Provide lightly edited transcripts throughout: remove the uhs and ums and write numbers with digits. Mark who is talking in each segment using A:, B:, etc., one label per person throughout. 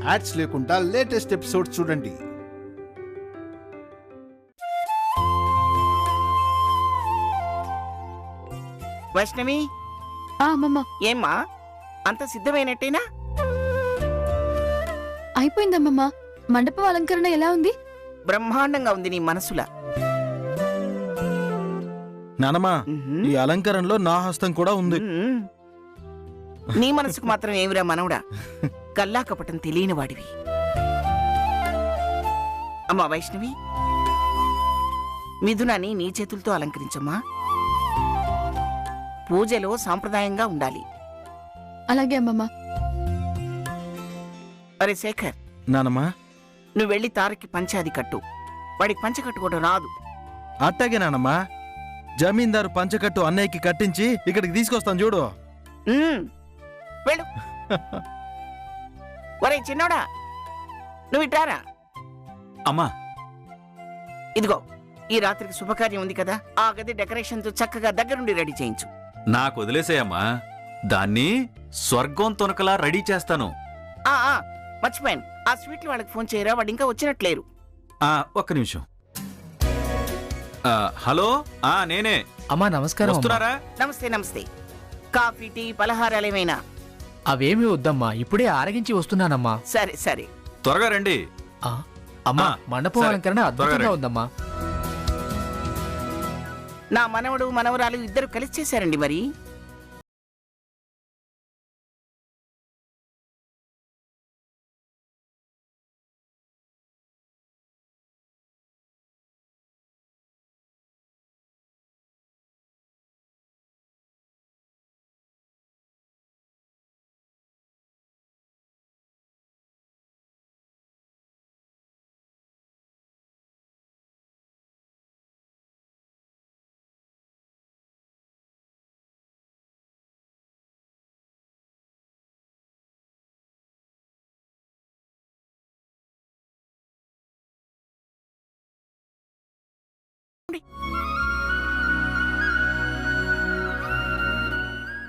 A: Ads లేకుండా latest episodes చూడండి.
B: వైష్ణవి,
C: అమ్మమ్మ
B: ఏమ్మా అంత సిద్ధమైనట్టేనా?
C: అయిపోయిందమ్మమ్మ. మండపం అలంకరణ ఎలా ఉంది?
B: బ్రహ్మాండంగా ఉంది నీ మనసులా.
D: నానమ్మా, ఈ అలంకరణలో నా హస్తం కూడా ఉంది.
B: నీ మనసుకు మాత్రం ఏమిరా మనవడా, కల్లా కపటం తెలియని వాడివి. అమ్మా వైష్ణవి, మిథునాన్ని నీ చేతులతో అలంకరించమ్మా. పూజలో సాంప్రదాయంగా ఉండాలి.
C: అలాగే అమ్మమ్మ.
B: అరే శేఖర్,
D: నానమ్మా,
B: నువ్వు వెళ్ళి తారకి పంచాది కట్టు. వాడికి పంచ కట్టుకోవడం రాదు.
D: అట్టాగే నానమ్మా. జమీందారు పంచకట్టు అన్నయ్యకి కట్టించి ఇక్కడికి తీసుకొస్తాను చూడు.
B: వెళ్ళు. ఒరే చిన్నోడా, నువ్వు ఇట్రారా.
E: అమ్మా,
B: ఇదిగో ఈ రాత్రికి శుభకార్యం ఉంది కదా, ఆ గది డెకరేషన్ తో చక్కగా దగ్గరుండి రెడీ చేయించు.
E: నాకు వదిలేసేయమ్మా. దాన్ని స్వర్గం తొనకలా రెడీ చేస్తాను.
B: మర్చిపోయాను, ఆ స్వీట్లు వాళ్ళకి ఫోన్ చేయరా, వాడు ఇంకా వచ్చినట్లేరు.
E: ఒక్క నిమిషం. హలో, నేనే.
F: అమ్మా నమస్కారం.
E: వస్తున్నారా?
B: నమస్తే నమస్తే. కాఫీ టీ పలహారాలేమైనా?
F: అవేమీ వద్దమ్మా, ఇప్పుడే ఆరగించి వస్తున్నానమ్మా.
B: సరే సరే,
E: త్వరగా రండి.
F: అమ్మా, మండపం
E: సరే,
F: అలంకరణ అద్భుతంగా
E: త్వరగా
F: ఉందమ్మా.
B: నా మనవడు మనవరాలు ఇద్దరు కలిసి చేశారండి. మరి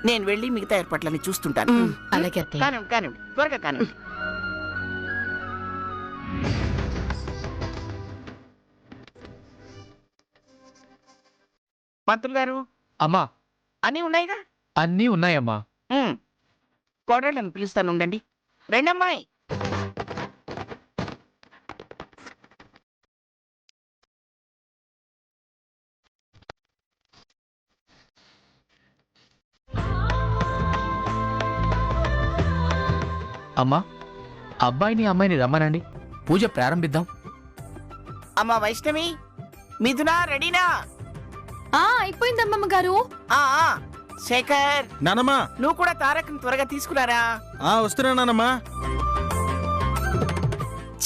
B: నేను వెళ్ళి మిగతా ఏర్పాట్లని చూస్తుంటాను.
C: అలాగే
B: కానివ్వండి కానివ్వండి, త్వరగా కానివ్వండి. పంతులు గారు,
F: అమ్మా,
B: అన్నీ ఉన్నాయిగా?
F: అన్నీ ఉన్నాయమ్మా.
B: కోడళ్ళని పిలుస్తాను, ఉండండి. రెండమ్మాయి.
F: అమ్మా, అబ్బాయిని అమ్మాయిని రమ్మనండి, పూజ ప్రారంభిద్దాం.
B: అమ్మా వైష్ణవి, మిథునా రెడీనా?
C: అయిపోయిందమ్మమ్మ గారు.
B: శేఖర్,
D: నానమ్మా,
B: నువ్వు కూడా తారకం త్వరగా తీసుకురారా.
D: వస్తున్నా నానమ్మా.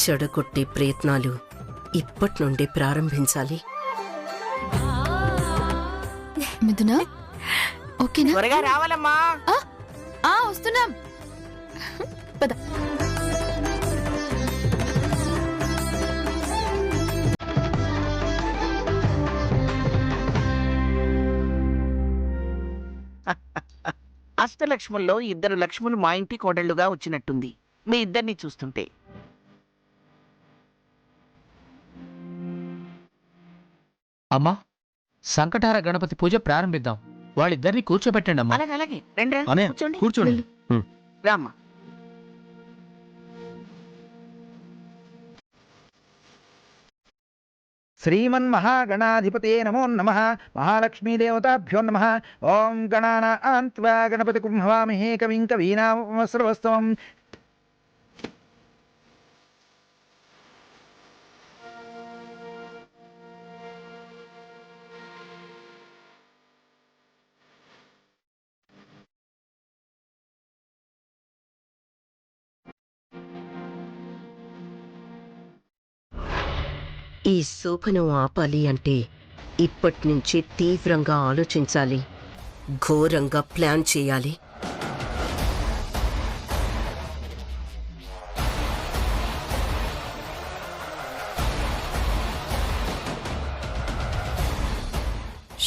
G: చెడగొట్టే ప్రయత్నాలు ఇప్పటి నుండి ప్రారంభించాలి.
C: మిథునా, ఓకేనా?
B: త్వరగా రావాలమ్మా.
C: వస్తున్నాం. పద.
B: అష్టలక్ష్ముల్లో ఇద్దరు లక్ష్ములు మా ఇంటి కోడళ్లుగా వచ్చినట్టుంది మీ ఇద్దరిని చూస్తుంటే.
F: అమ్మా, సంకటహార గణపతి పూజ ప్రారంభిద్దాం. వాళ్ళిద్దరిని కూర్చోబెట్టండి అమ్మా.
B: అలాగే అలాగే, రండి
D: అనే
B: కూర్చోండి.
D: కూర్చోండి.
B: రామ్మా.
H: శ్రీమన్మహాగణాధిపతే నమో నమః. మహాలక్ష్మీదేవతాభ్యో నమః. ఓం గణానాం త్వా గణపతిం హవామహే కవిం కవీనాముపమశ్రవస్తవం.
G: ఈ శోభనం ఆపాలి అంటే ఇప్పటినుంచి తీవ్రంగా ఆలోచించాలి, ఘోరంగా ప్లాన్ చేయాలి.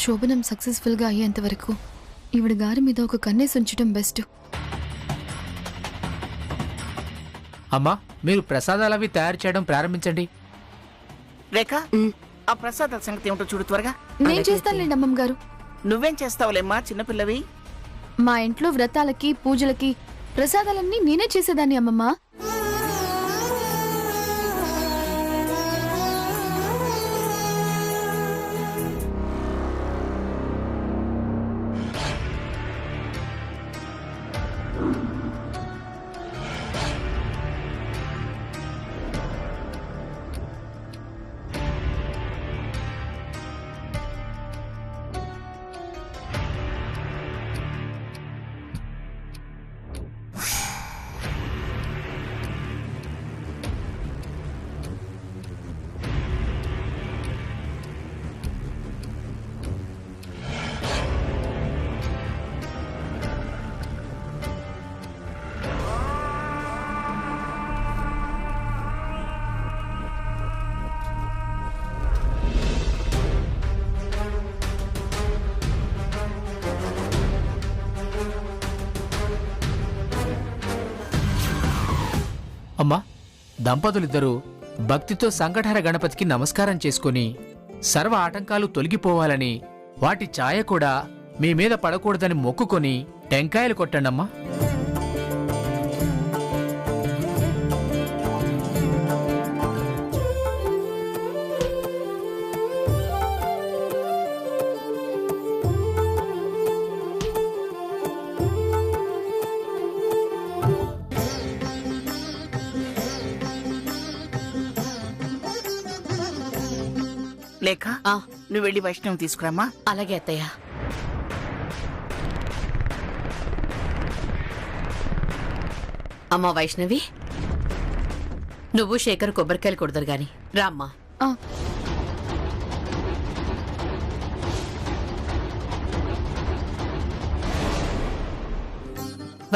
C: శోభనం సక్సెస్ఫుల్గా అయ్యేంత వరకు ఈవిడ గారి మీద ఒక కన్నేసి ఉంచడం బెస్ట్.
F: అమ్మా మీరు ప్రసాదాలవి తయారు చేయడం ప్రారంభించండి.
B: రేఖ, ఆ ప్రసాదాల సంగతి ఏమిటో చూడు త్వరగా.
C: నేను చేస్తానులేండి అమ్మమ్మ గారు.
B: నువ్వేం చేస్తావులేమ్మా చిన్నపిల్లవి?
C: మా ఇంట్లో వ్రతాలకి పూజలకి ప్రసాదాలన్నీ నేనే చేసేదాన్ని అమ్మమ్మ.
F: అమ్మా దంపతులిద్దరూ భక్తితో సంకటహర గణపతికి నమస్కారం చేసుకుని సర్వ ఆటంకాలు తొలగిపోవాలని, వాటి ఛాయ కూడా మీ మీద పడకూడదని మొక్కుకొని టెంకాయలు కొట్టండమ్మా.
B: లేఖ, నువ్వు వెళ్ళి వైష్ణవం తీసుకురామ్మా.
I: అలాగే అత్తయ్య. అమ్మా వైష్ణవి, నువ్వు శేఖర్ కొబ్బరికాయలు కొడతారు గాని రామ్మా.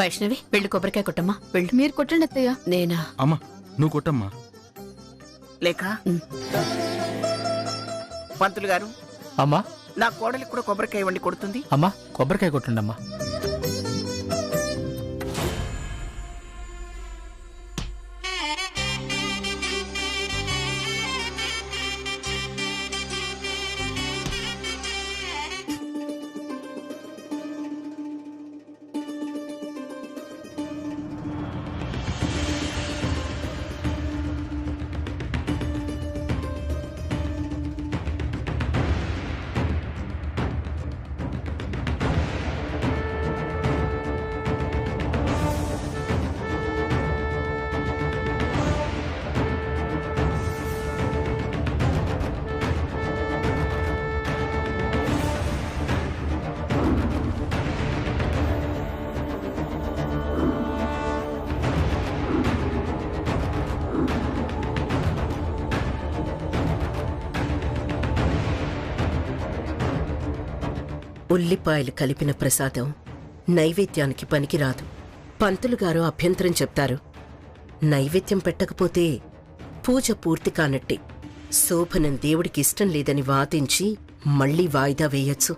I: వైష్ణవి వెళ్ళి కొబ్బరికాయ కొట్టమ్మా. వెళ్ళు.
C: మీరు కొట్టండి అత్తయ్య.
I: నేనా?
D: అమ్మా నువ్వు కొట్టమ్మా.
B: లేఖ, పంతులు గారు,
F: అమ్మా
B: నా కోడలికి కూడా కొబ్బరికాయ వండి కొడుతుంది.
F: అమ్మా కొబ్బరికాయ కొట్టండమ్మా.
G: ఉల్లిపాయలు కలిపిన ప్రసాదం నైవేద్యానికి పనికిరాదు. పంతులు గారు అభ్యంతరం చెప్తారు. నైవేద్యం పెట్టకపోతే పూజ పూర్తి కానట్టే. శోభనం దేవుడికి ఇష్టం లేదని వాదించి మళ్లీ వాయిదా వేయొచ్చు.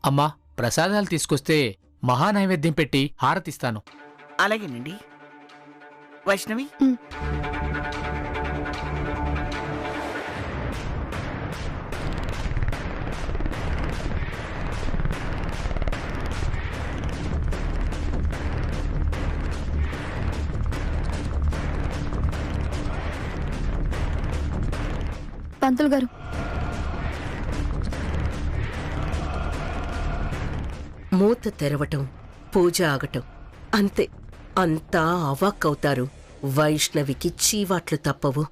F: అమ్మా ప్రసాదాలు తీసుకొస్తే మహానైవేద్యం పెట్టి హారతిస్తాను.
B: అలాగేనండి. వైష్ణవి,
C: పంతులు గారు,
G: మూత తెరవటం, పూజ ఆగటం అంతే. అంతా అవాక్కవుతారు. వైష్ణవికి చీవాట్లు తప్పవు.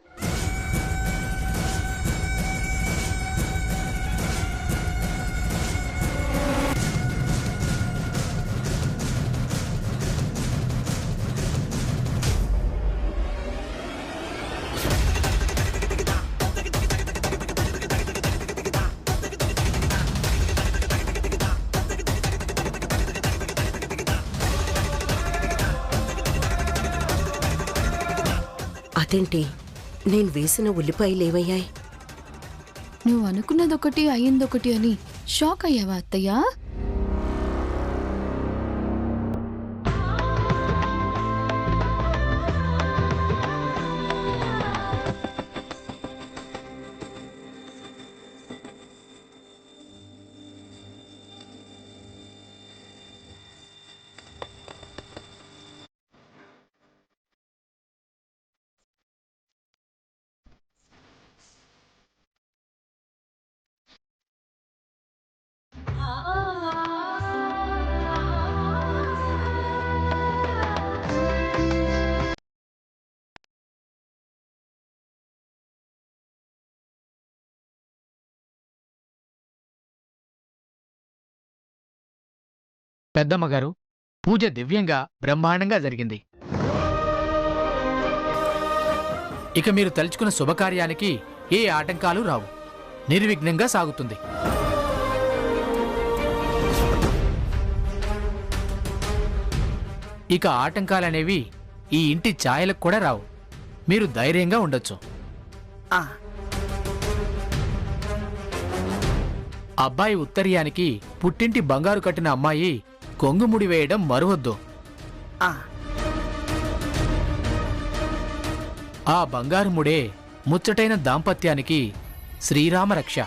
G: అదేంటి, నేను వేసిన ఉల్లిపాయలేవయ్యాయి?
C: నువ్వు అనుకున్నదొకటి అయ్యిందొకటి అని షాక్ అయ్యావా అత్తయ్యా?
F: పెద్దమ్మగారు, పూజ దివ్యంగా బ్రహ్మాండంగా జరిగింది. ఇక మీరు తలుచుకున్న శుభకార్యానికి ఏ ఆటంకాలు రావు, నిర్విఘ్నంగా సాగుతుంది. ఇక ఆటంకాలనేవి ఈ ఇంటి ఛాయలకు కూడా రావు. మీరు ధైర్యంగా ఉండొచ్చు.
B: ఆ,
F: అబ్బాయి ఉత్తరీయానికి పుట్టింటి బంగారు కట్టిన అమ్మాయి కొంగుముడి వేయడం మరువద్దు.
B: ఆ,
F: ఆ బంగారు ముడే ముచ్చటైన దాంపత్యానికి శ్రీరామరక్ష.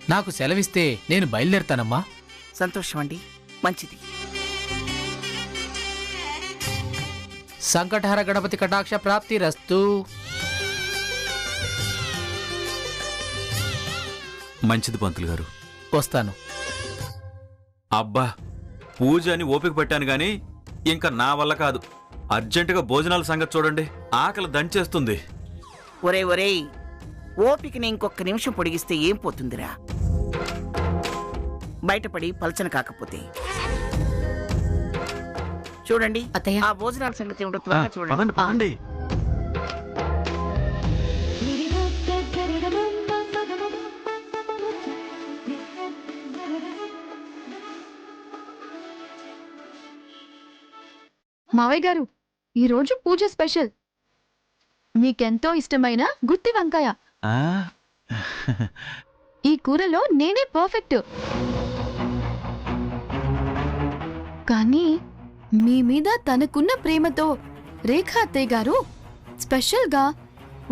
F: నాకు సెలవిస్తే నేను బయలుదేరతానమ్మా.
B: సంతోషం అండి, మంచిది.
F: సంకటహర గణపతి కటాక్ష ప్రాప్తిరస్తు.
E: మంచిది పంతులు గారు.
F: వస్తాను.
E: అబ్బా, పూజ అని ఓపిక పెట్టాను గాని ఇంకా నా వల్ల కాదు. అర్జెంటుగా భోజనాల సంగతి చూడండి, ఆకలి దంచేస్తుంది.
B: ఒరేయ్, ఓపికని ఇంకొక నిమిషం పొడిగిస్తే ఏం పోతుందిరా? బయటపడి పలచన కాకపోతే. చూడండి
I: అత్తయ్య.
B: ఆ భోజనాల సంగతి ఏమిటో త్వరగా చూడండి.
D: పదండి పదండి.
C: మావయ్య గారు, ఈరోజు పూజ స్పెషల్. మీకెంతో ఇష్టమైన గుత్తి వంకాయ.
D: ఆ?
C: ఈ కూరలో నేనే పర్ఫెక్ట్. కానీ మీ మీద తనకున్న ప్రేమతో రేఖా అత్తయ్య గారు స్పెషల్గా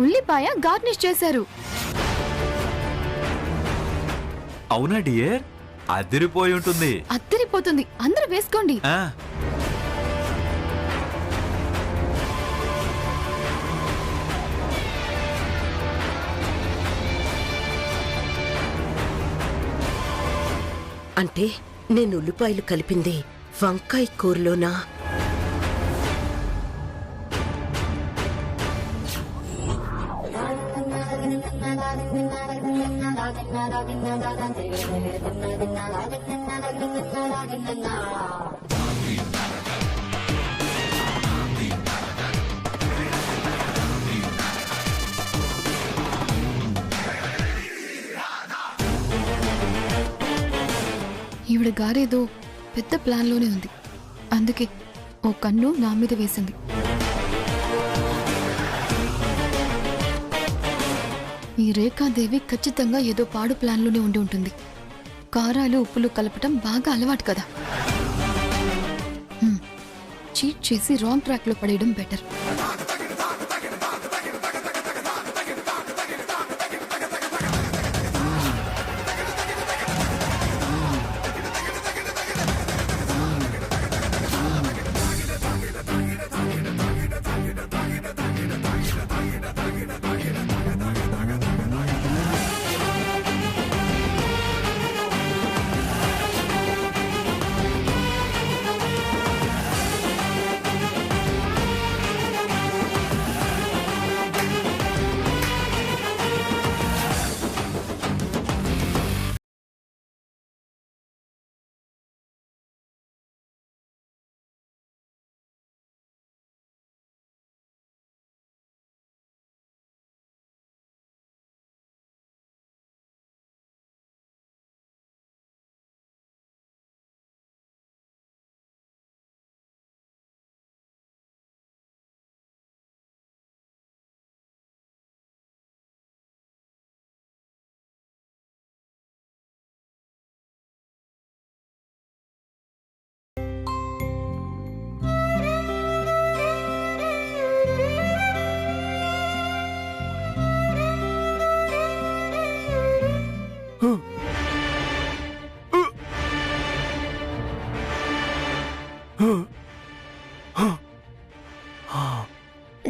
C: ఉల్లిపాయ గార్నిష్ చేశారు.
E: అవునా డియర్? అదిరిపోయి ఉంటుంది.
C: అద్దరిపోతుంది, అందరూ వేసుకోండి.
E: ఆ,
G: అంటే నేను ఉల్లిపాయలు కలిపింది వంకాయ కూరలోనా?
C: ఈవిడ గారేదో పెద్ద ప్లాన్లోనే ఉంది. అందుకే ఓ కన్ను నా మీద వేసింది. ఈ రేఖాదేవి ఖచ్చితంగా ఏదో పాడు ప్లాన్లోనే ఉండి ఉంటుంది. కారాలు ఉప్పులు కలపటం బాగా అలవాటు కదా. చీట్ చేసి రాంగ్ ట్రాక్లో పడేయడం బెటర్.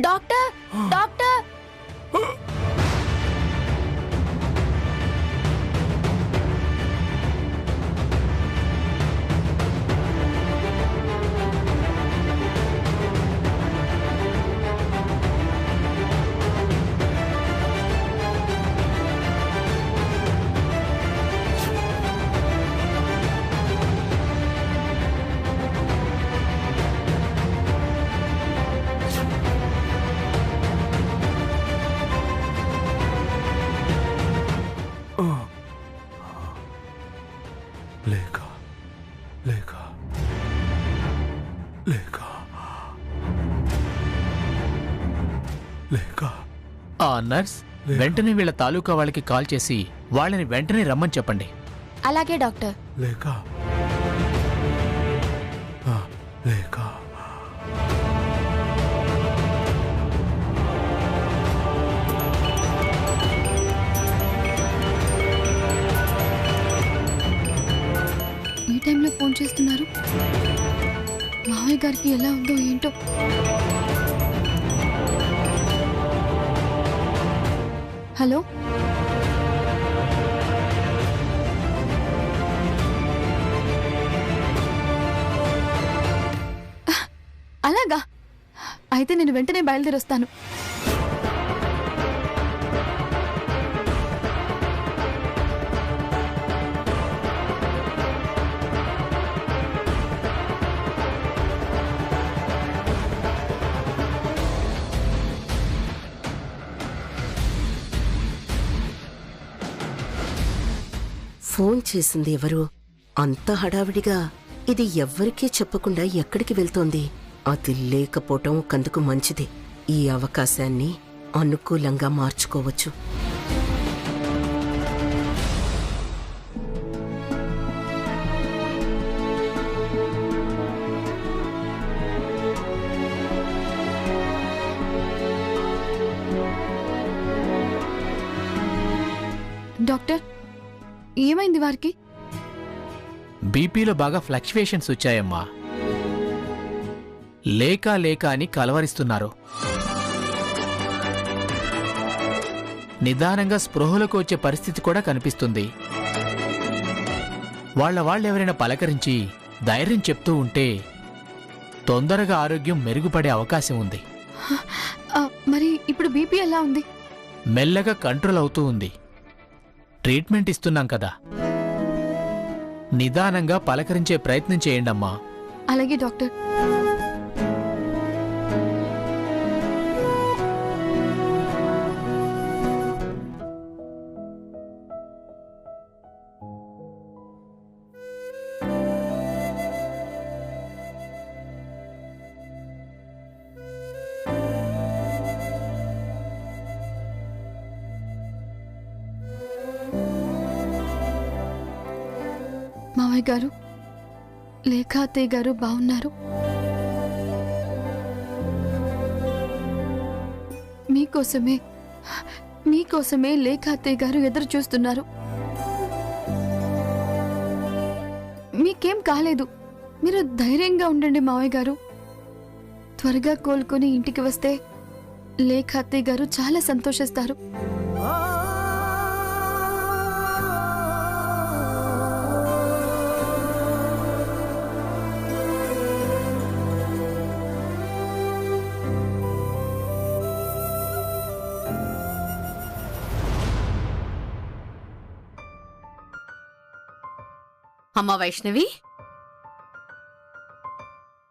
C: డాక్టర్ డాక్టర్
A: లేక లేక లేక లేక
F: ఆ నర్స్ వెంటనే వీళ్ళ తాలూకా వాళ్ళకి కాల్ చేసి వాళ్ళని వెంటనే రమ్మని చెప్పండి.
C: అలాగే డాక్టర్.
A: లేక లేక
C: ఈ టైంలో ఫోన్ చేస్తున్నారు. మావయ్య గారికి ఎలా ఉందో ఏంటో. హలో, అలాగా? అయితే నేను వెంటనే బయలుదేరొస్తాను.
G: ఫోన్ చేసింది ఎవరు? అంత హడావిడిగా ఇది ఎవ్వరికీ చెప్పకుండా ఎక్కడికి వెళ్తోంది? అది లేకపోవటం ఒకందుకు మంచిది. ఈ అవకాశాన్ని అనుకూలంగా మార్చుకోవచ్చు.
C: డాక్టర్, ఏమైంది వారికి?
F: బీపీలో బాగా ఫ్లక్చువేషన్స్ వచ్చాయమ్మా. లేక లేక అని కలవరిస్తున్నారు. నిదానంగా స్పృహలోకి వచ్చే పరిస్థితి కూడా కనిపిస్తుంది. వాళ్ళెవరైనా పలకరించి ధైర్యం చెప్తూ ఉంటే తొందరగా ఆరోగ్యం మెరుగుపడే అవకాశం ఉంది.
C: మరి ఇప్పుడు బీపీ ఎలా ఉంది?
F: మెల్లగా కంట్రోల్ అవుతూ ఉంది. ట్రీట్మెంట్ ఇస్తున్నాం కదా, నిదానంగా పలకరించే ప్రయత్నం చేయండమ్మా.
C: అలాగే డాక్టర్. మావయ్య గారు, లేఖ అత్తయ్య గారు బాగున్నారు? మీకోసమే లేఖ అత్తయ్య గారు ఎదురు చూస్తున్నారు. మీకేం కాలేదు. మీరు ధైర్యంగా ఉండండి మావయ్య గారు. త్వరగా కోలుకొని ఇంటికి వస్తే లేఖ అత్తయ్య గారు చాలా సంతోషిస్తారు.
I: అమ్మా వైష్ణవి,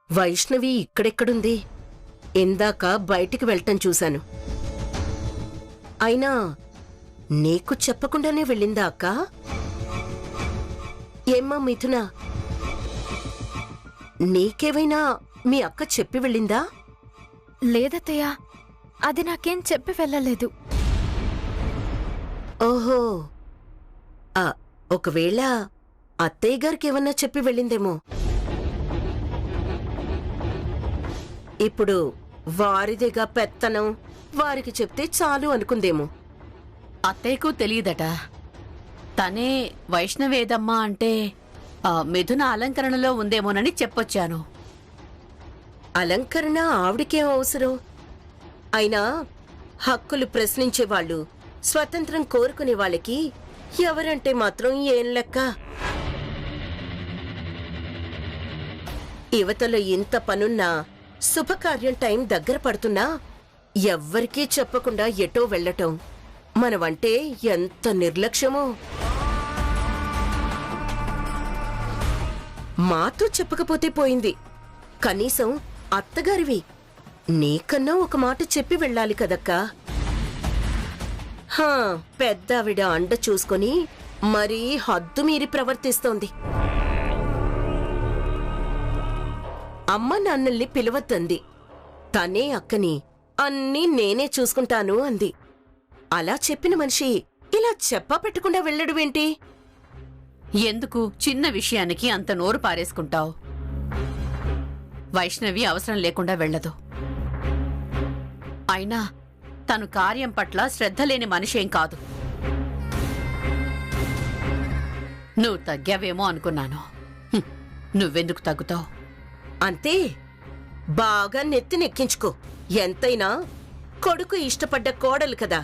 G: వైష్ణవి ఇక్కడెక్కడుంది? ఇందాక బయటికి వెళ్ళటం చూశాను. అయినా నీకు చెప్పకుండానే వెళ్ళిందా అక్క? ఏమ్మా మిథున, నీకేవైనా మీ అక్క చెప్పి వెళ్ళిందా?
C: లేదత్తయ్య, అది నాకేం చెప్పి వెళ్ళలేదు.
G: ఓహో, ఒకవేళ అత్తయ్య గారికి ఏమన్నా చెప్పి వెళ్ళిందేమో. ఇప్పుడు వారిదిగా పెత్తనం, వారికి చెప్తే చాలు అనుకుందేమో.
I: అత్తయ్యకు తెలియదట. తనే వైష్ణవేదమ్మా అంటే మిథున అలంకరణలో ఉందేమోనని చెప్పొచ్చాను.
G: అలంకరణ ఆవిడకేం అవసరం? అయినా హక్కులు ప్రశ్నించే వాళ్ళు, స్వతంత్రం కోరుకునే వాళ్ళకి ఎవరంటే మాత్రం ఏం లెక్క? యువతలో ఇంత పనున్నా, శుభకార్యం టైం దగ్గర పడుతున్నా ఎవ్వరికీ చెప్పకుండా ఎటో వెళ్ళటం మనవంటే ఎంత నిర్లక్ష్యమో. మాతో చెప్పకపోతే పోయింది, కనీసం అత్తగారివి నీకన్నా ఒక మాట చెప్పి వెళ్ళాలి కదక్కా. పెద్దావిడ అండ చూసుకొని మరీ హద్దు మీరి ప్రవర్తిస్తోంది. అమ్మ నాన్నల్ని పిలవద్దంది, తనే అక్కని అన్నీ నేనే చూసుకుంటాను అంది. అలా చెప్పిన మనిషి ఇలా చెప్పా పెట్టకుండా వెళ్ళడువేంటి?
I: ఎందుకు చిన్న విషయానికి అంత నోరు పారేసుకుంటావు? వైష్ణవి అవసరం లేకుండా వెళ్ళదు. అయినా తను కార్యం పట్ల శ్రద్ధ లేని మనిషేం కాదు. నువ్వు తగ్గావేమో అనుకున్నాను. నువ్వెందుకు తగ్గుతావు?
G: అంతే, బాగా నెత్తినెక్కించుకో. ఎంతైనా కొడుకు ఇష్టపడ్డ కోడలు కదా.